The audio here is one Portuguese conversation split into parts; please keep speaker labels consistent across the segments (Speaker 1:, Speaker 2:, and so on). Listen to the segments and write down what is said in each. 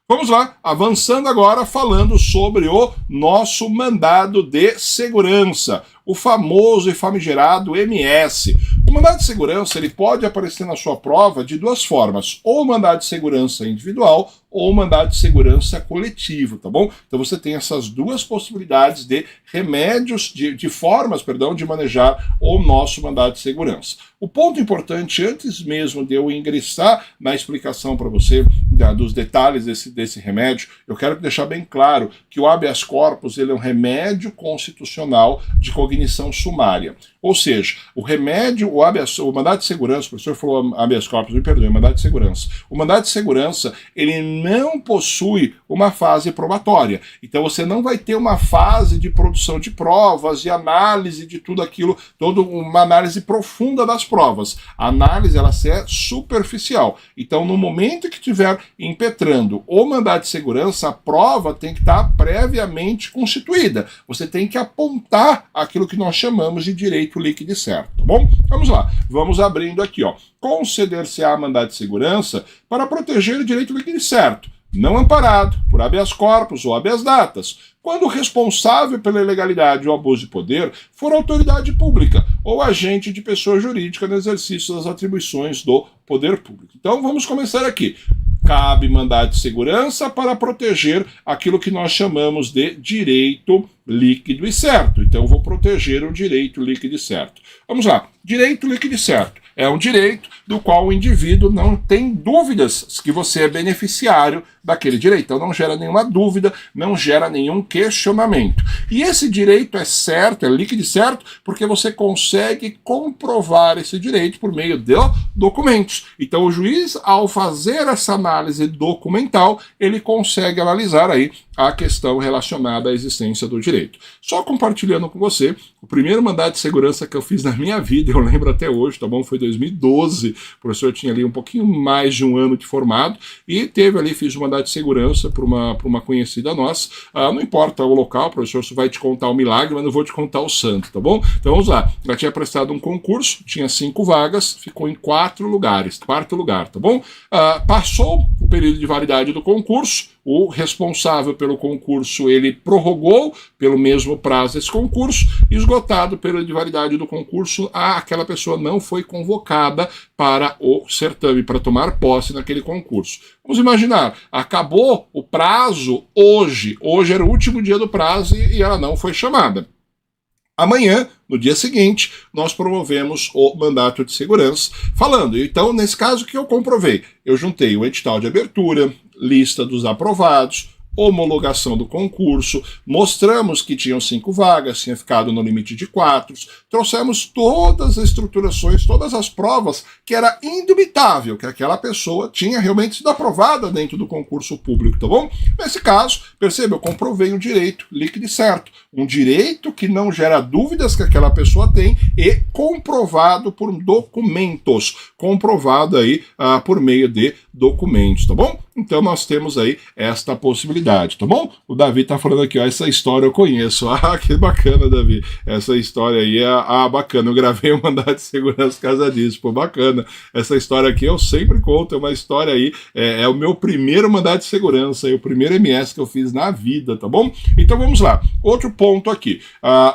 Speaker 1: Vamos lá, avançando agora, falando sobre o nosso mandado de segurança, o famoso e famigerado MS. O mandado de segurança ele pode aparecer na sua prova de duas formas, ou o mandado de segurança individual ou o mandado de segurança coletivo, tá bom? Então você tem essas duas possibilidades de remédios, de formas, perdão, de manejar o nosso mandado de segurança. O ponto importante, antes mesmo de eu ingressar na explicação para você dos detalhes desse remédio, eu quero deixar bem claro que o habeas corpus ele é um remédio constitucional de cognição sumária. Ou seja, o remédio, o mandado de segurança, o professor falou habeas corpus, me perdoe, mandado de segurança. O mandado de segurança, ele não possui uma fase probatória. Então você não vai ter uma fase de produção de provas e análise de tudo aquilo, toda uma análise profunda das provas. A análise, ela é superficial. Então, no momento que estiver impetrando o mandado de segurança, a prova tem que estar previamente constituída. Você tem que apontar aquilo que nós chamamos de direito líquido e certo, tá bom? Vamos lá, vamos abrindo aqui, ó. Conceder-se-á mandado de segurança para proteger o direito líquido e certo, não amparado por habeas corpus ou habeas datas, quando o responsável pela ilegalidade ou abuso de poder for autoridade pública ou agente de pessoa jurídica no exercício das atribuições do poder público. Então vamos começar aqui. Cabe mandado de segurança para proteger aquilo que nós chamamos de direito líquido e certo. Então eu vou proteger o direito líquido e certo. Vamos lá. Direito líquido e certo é um direito do qual o indivíduo não tem dúvidas que você é beneficiário daquele direito. Então não gera nenhuma dúvida, não gera nenhum questionamento. E esse direito é certo, é líquido e certo, porque você consegue comprovar esse direito por meio de documentos. Então o juiz, ao fazer essa análise documental, ele consegue analisar aí a questão relacionada à existência do direito. Só compartilhando com você, o primeiro mandado de segurança que eu fiz na minha vida, eu lembro até hoje, tá bom? Foi 2012, o professor tinha ali um pouquinho mais de um ano de formado, e teve ali, fiz um mandado de segurança para uma conhecida nossa. Não importa o local, o professor só vai te contar o milagre, mas não vou te contar o santo, tá bom? Então vamos lá, ela tinha prestado um concurso, tinha 5 vagas, ficou em 4 lugares, 4º lugar, tá bom? Passou o período de validade do concurso, o responsável pelo concurso, ele prorrogou pelo mesmo prazo esse concurso, esgotado o período de validade do concurso, aquela pessoa não foi convocada para o certame, para tomar posse naquele concurso. Vamos imaginar, acabou o prazo hoje era o último dia do prazo e ela não foi chamada. Amanhã, no dia seguinte, nós promovemos o mandato de segurança, falando, então, nesse caso que eu comprovei, eu juntei o edital de abertura, lista dos aprovados, homologação do concurso, mostramos que tinham 5 vagas, tinha ficado no limite de 4, trouxemos todas as estruturações, todas as provas, que era indubitável que aquela pessoa tinha realmente sido aprovada dentro do concurso público, tá bom? Nesse caso, perceba, eu comprovei um direito líquido e certo, um direito que não gera dúvidas que aquela pessoa tem e comprovado por documentos, comprovado aí por meio de documentos, tá bom? Então nós temos aí esta possibilidade, tá bom? O Davi tá falando aqui, ó, essa história eu conheço. Que bacana, Davi. Essa história aí é bacana. Eu gravei um mandado de segurança por causa disso, pô, bacana. Essa história aqui eu sempre conto, é uma história aí, é o meu primeiro mandado de segurança, é o primeiro MS que eu fiz na vida, tá bom? Então vamos lá. Outro ponto aqui.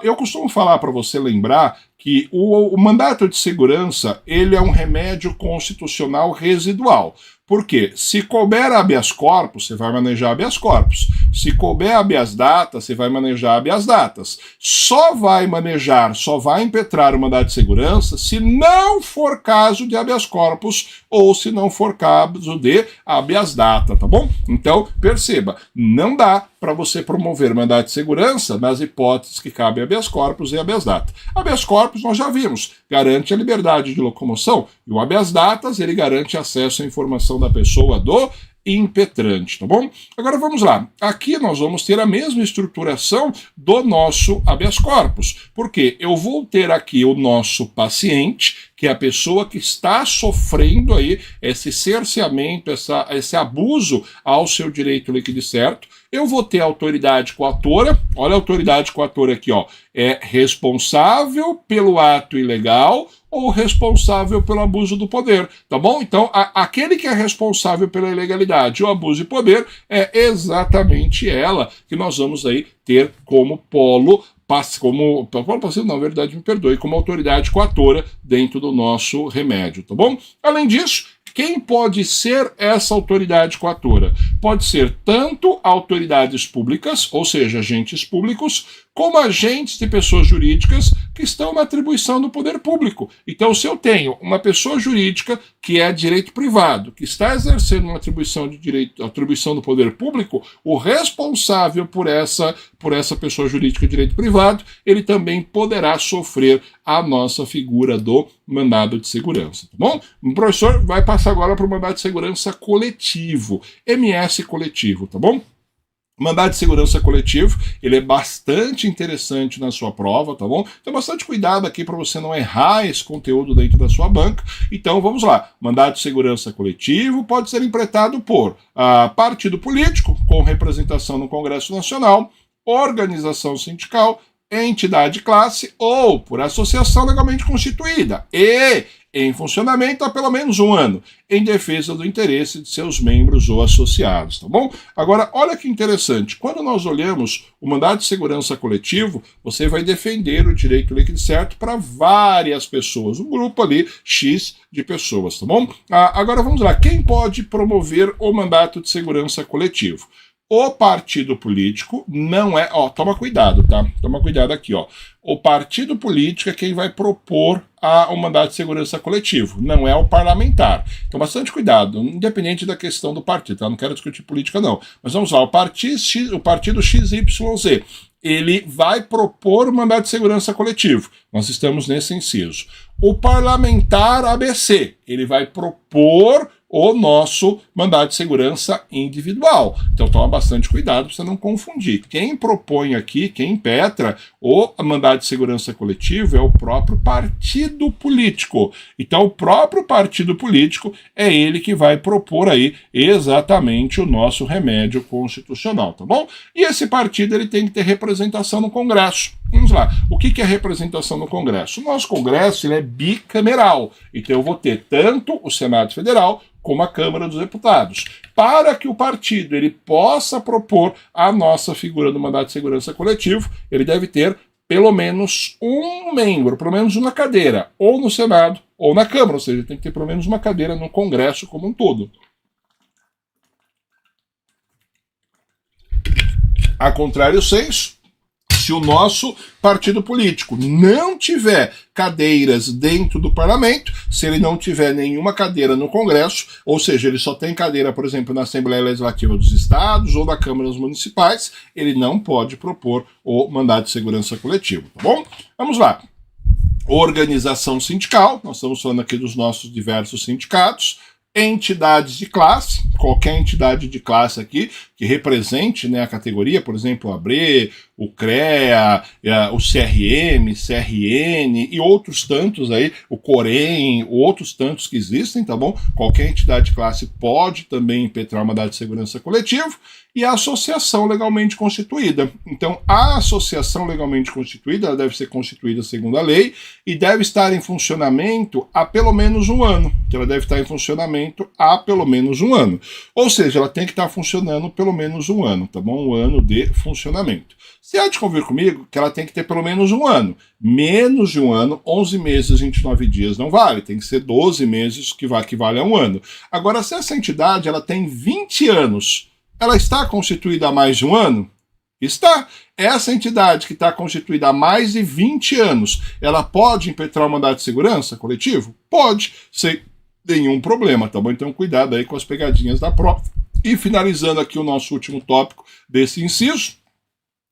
Speaker 1: Eu costumo falar para você lembrar que o mandato de segurança, ele é um remédio constitucional residual. Por quê? Se couber habeas corpus, você vai manejar habeas corpus. Se couber habeas datas, você vai manejar habeas datas. Só vai impetrar o mandado de segurança se não for caso de habeas corpus ou se não for caso de habeas data, tá bom? Então, perceba, não dá para você promover mandado de segurança nas hipóteses que cabe habeas corpus e habeas data. Habeas corpus nós já vimos, garante a liberdade de locomoção, e o habeas datas ele garante acesso à informação da pessoa do impetrante, tá bom? Agora vamos lá. Aqui nós vamos ter a mesma estruturação do nosso habeas corpus, porque eu vou ter aqui o nosso paciente, que é a pessoa que está sofrendo aí esse cerceamento, esse abuso ao seu direito líquido e certo. Eu vou ter a autoridade coatora, olha a autoridade coatora aqui, ó, é responsável pelo ato ilegal ou responsável pelo abuso do poder, tá bom? Então, aquele que é responsável pela ilegalidade ou abuso de poder é exatamente ela que nós vamos aí ter como polo passivo, na verdade, me perdoe, como autoridade coatora dentro do nosso remédio, tá bom? Além disso, quem pode ser essa autoridade coatora? Pode ser tanto autoridades públicas, ou seja, agentes públicos, como agentes de pessoas jurídicas que estão na atribuição do poder público. Então, se eu tenho uma pessoa jurídica que é direito privado, que está exercendo uma atribuição do poder público, o responsável por essa pessoa jurídica de direito privado, ele também poderá sofrer a nossa figura do mandado de segurança, tá bom? O professor vai passar agora para o mandado de segurança coletivo, MS coletivo, tá bom? O mandado de segurança coletivo, ele é bastante interessante na sua prova, tá bom? Então, bastante cuidado aqui para você não errar esse conteúdo dentro da sua banca. Então, vamos lá. Mandado de segurança coletivo pode ser interpretado por partido político, com representação no Congresso Nacional, organização sindical, entidade classe ou por associação legalmente constituída e em funcionamento há pelo menos um ano, em defesa do interesse de seus membros ou associados, tá bom? Agora, olha que interessante, quando nós olhamos o mandado de segurança coletivo, você vai defender o direito líquido e certo para várias pessoas, um grupo ali, X de pessoas, tá bom? Agora vamos lá, quem pode promover o mandato de segurança coletivo? O partido político não é... toma cuidado, tá? Toma cuidado aqui, ó. O partido político é quem vai propor o mandato de segurança coletivo, não é o parlamentar. Então, bastante cuidado, independente da questão do partido, tá? Não quero discutir política, não. Mas vamos lá, o partido XYZ, ele vai propor o mandato de segurança coletivo. Nós estamos nesse inciso. O parlamentar ABC, ele vai propor o nosso mandado de segurança individual. Então toma bastante cuidado para você não confundir. Quem propõe aqui, quem impetra o mandado de segurança coletivo é o próprio partido político. Então o próprio partido político é ele que vai propor aí exatamente o nosso remédio constitucional, tá bom? E esse partido ele tem que ter representação no Congresso. Vamos lá, o que é representação no Congresso? O nosso Congresso ele é bicameral, então eu vou ter tanto o Senado Federal como a Câmara dos Deputados. Para que o partido ele possa propor a nossa figura do mandato de segurança coletivo, ele deve ter pelo menos um membro, pelo menos uma cadeira, ou no Senado ou na Câmara, ou seja, tem que ter pelo menos uma cadeira no Congresso como um todo. A contrário senso, se o nosso partido político não tiver cadeiras dentro do parlamento, se ele não tiver nenhuma cadeira no Congresso, ou seja, ele só tem cadeira, por exemplo, na Assembleia Legislativa dos Estados ou na Câmara Municipais, ele não pode propor o mandato de segurança coletivo, tá bom? Vamos lá. Organização sindical, nós estamos falando aqui dos nossos diversos sindicatos, entidades de classe, qualquer entidade de classe aqui que represente, né, a categoria, por exemplo, o ABRE, o CREA, o CRM, CRN e outros tantos aí, o COREM, outros tantos que existem, tá bom? Qualquer entidade de classe pode também impetrar uma mandado de segurança coletivo e a associação legalmente constituída. Então, a associação legalmente constituída ela deve ser constituída segundo a lei e deve estar em funcionamento há pelo menos um ano. Então, ela deve estar em funcionamento há pelo menos um ano. Ou seja, ela tem que estar funcionando pelo menos um ano, tá bom? Um ano de funcionamento. Você há de convir comigo que ela tem que ter pelo menos um ano. Menos de um ano, 11 meses, 29 dias não vale. Tem que ser 12 meses que vale a um ano. Agora, se essa entidade ela tem 20 anos, ela está constituída há mais de um ano? Está. Essa entidade que está constituída há mais de 20 anos, ela pode impetrar o mandado de segurança coletivo? Pode, sem nenhum problema, tá bom? Então cuidado aí com as pegadinhas da prova. E finalizando aqui o nosso último tópico desse inciso,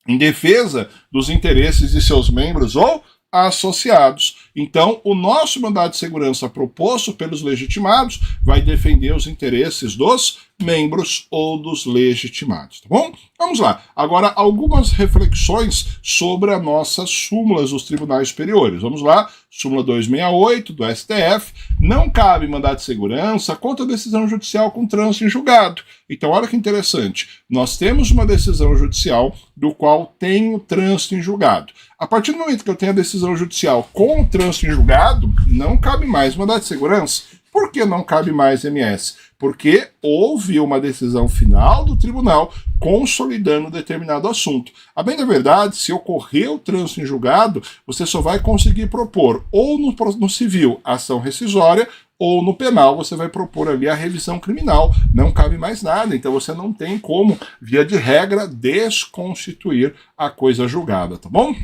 Speaker 1: em defesa dos interesses de seus membros ou associados. Então, o nosso mandado de segurança proposto pelos legitimados vai defender os interesses dos membros ou dos legitimados, tá bom? Vamos lá. Agora, algumas reflexões sobre as nossas súmulas dos tribunais superiores. Vamos lá. Súmula 268 do STF. Não cabe mandado de segurança contra decisão judicial com trânsito em julgado. Então, olha que interessante. Nós temos uma decisão judicial do qual tem o trânsito em julgado. A partir do momento que eu tenho a decisão judicial com o trânsito em julgado, não cabe mais mandado de segurança. Por que não cabe mais MS? Porque houve uma decisão final do tribunal consolidando determinado assunto. A bem da verdade, se ocorrer o trânsito em julgado, você só vai conseguir propor ou no civil ação rescisória, ou no penal você vai propor ali a revisão criminal. Não cabe mais nada, então você não tem como, via de regra, desconstituir a coisa julgada, tá bom?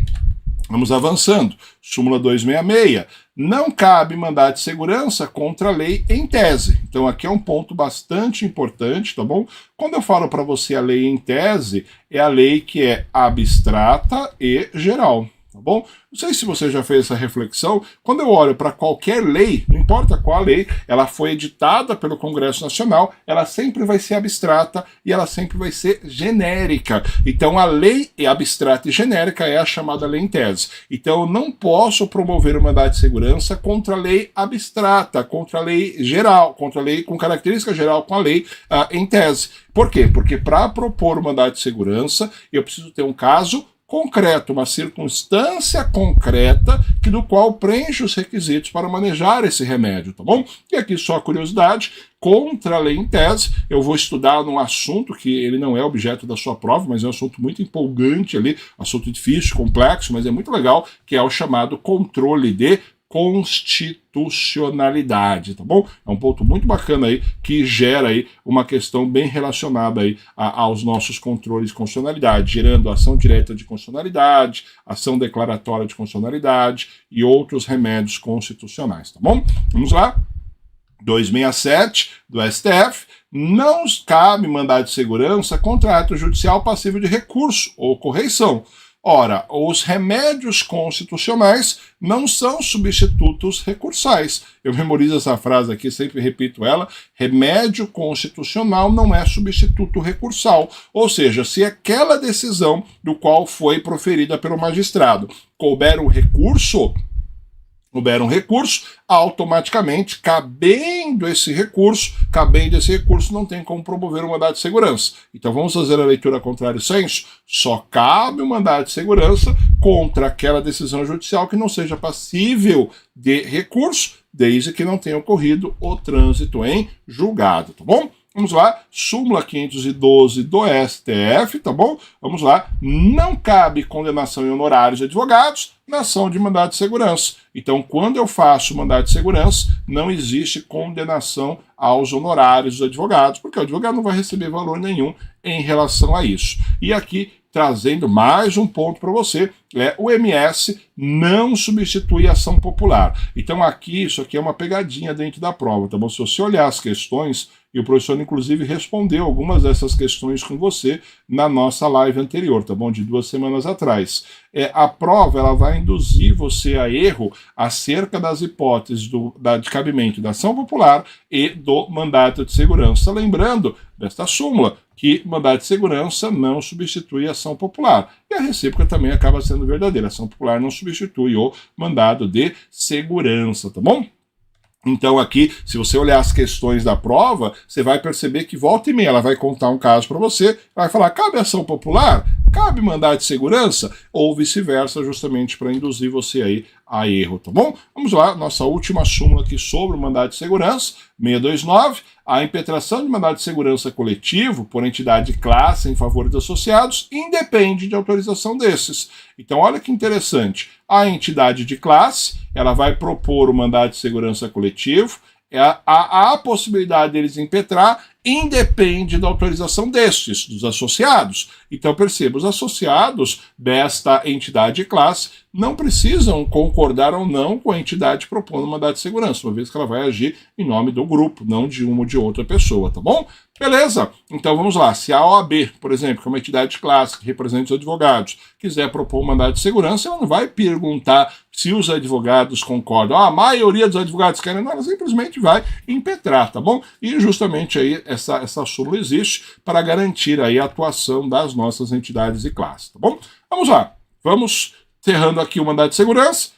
Speaker 1: Vamos avançando. Súmula 266. Não cabe mandado de segurança contra a lei em tese. Então aqui é um ponto bastante importante, tá bom? Quando eu falo para você a lei em tese, é a lei que é abstrata e geral. Tá bom? Não sei se você já fez essa reflexão. Quando eu olho para qualquer lei, não importa qual lei, ela foi editada pelo Congresso Nacional, ela sempre vai ser abstrata e ela sempre vai ser genérica. Então a lei abstrata e genérica é a chamada lei em tese. Então eu não posso promover o mandado de segurança contra a lei abstrata, contra a lei geral, contra a lei com característica geral com a lei em tese. Por quê? Porque para propor o mandado de segurança, eu preciso ter um caso concreto, uma circunstância concreta que do qual preenche os requisitos para manejar esse remédio, tá bom? E aqui só a curiosidade, contra a lei em tese, eu vou estudar num assunto que ele não é objeto da sua prova, mas é um assunto muito empolgante ali, assunto difícil, complexo, mas é muito legal, que é o chamado controle de constitucionalidade, tá bom? É um ponto muito bacana aí, que gera aí uma questão bem relacionada aí aos nossos controles de constitucionalidade, gerando ação direta de constitucionalidade, ação declaratória de constitucionalidade e outros remédios constitucionais, tá bom? Vamos lá. 267 do STF. Não cabe mandado de segurança contra ato judicial passível de recurso ou correição. Ora, os remédios constitucionais não são substitutos recursais. Eu memorizo essa frase aqui, sempre repito ela. Remédio constitucional não é substituto recursal. Ou seja, se aquela decisão do qual foi proferida pelo magistrado couber um recurso, automaticamente, cabendo esse recurso, não tem como promover um mandado de segurança. Então vamos fazer a leitura contrário senso? Só cabe um mandado de segurança contra aquela decisão judicial que não seja passível de recurso, desde que não tenha ocorrido o trânsito em julgado, tá bom? Vamos lá, súmula 512 do STF, tá bom? Vamos lá, não cabe condenação em honorários de advogados na ação de mandado de segurança. Então, quando eu faço mandado de segurança, não existe condenação aos honorários dos advogados, porque o advogado não vai receber valor nenhum em relação a isso. E aqui, trazendo mais um ponto para você, o MS não substitui a ação popular. Então aqui, isso aqui é uma pegadinha dentro da prova, tá bom? Se você olhar as questões, e o professor inclusive respondeu algumas dessas questões com você na nossa live anterior, tá bom? De 2 semanas atrás. A prova, ela vai induzir você a erro acerca das hipóteses de cabimento da ação popular e do mandato de segurança. Lembrando desta súmula, que mandado de segurança não substitui a ação popular. E a recíproca também acaba sendo verdadeira. A ação popular não substitui o mandado de segurança, tá bom? Então aqui, se você olhar as questões da prova, você vai perceber que volta e meia ela vai contar um caso para você, vai falar, cabe ação popular? Cabe mandado de segurança? Ou vice-versa, justamente para induzir você aí a erro, tá bom? Vamos lá, nossa última súmula aqui sobre o mandado de segurança, 629, a impetração de mandado de segurança coletivo por entidade de classe em favor dos associados independe de autorização desses. Então olha que interessante, a entidade de classe, ela vai propor o mandado de segurança coletivo, a possibilidade deles impetrar independe da autorização destes, dos associados. Então perceba, os associados desta entidade de classe não precisam concordar ou não com a entidade propondo o mandado de segurança, uma vez que ela vai agir em nome do grupo, não de uma ou de outra pessoa, tá bom? Beleza? Então vamos lá. Se a OAB, por exemplo, que é uma entidade clássica que representa os advogados, quiser propor um mandado de segurança, ela não vai perguntar se os advogados concordam. A maioria dos advogados querem, não, ela simplesmente vai impetrar, tá bom? E justamente aí essa súmula existe para garantir aí a atuação das nossas entidades e classes, tá bom? Vamos lá. Vamos encerrando aqui o mandado de segurança.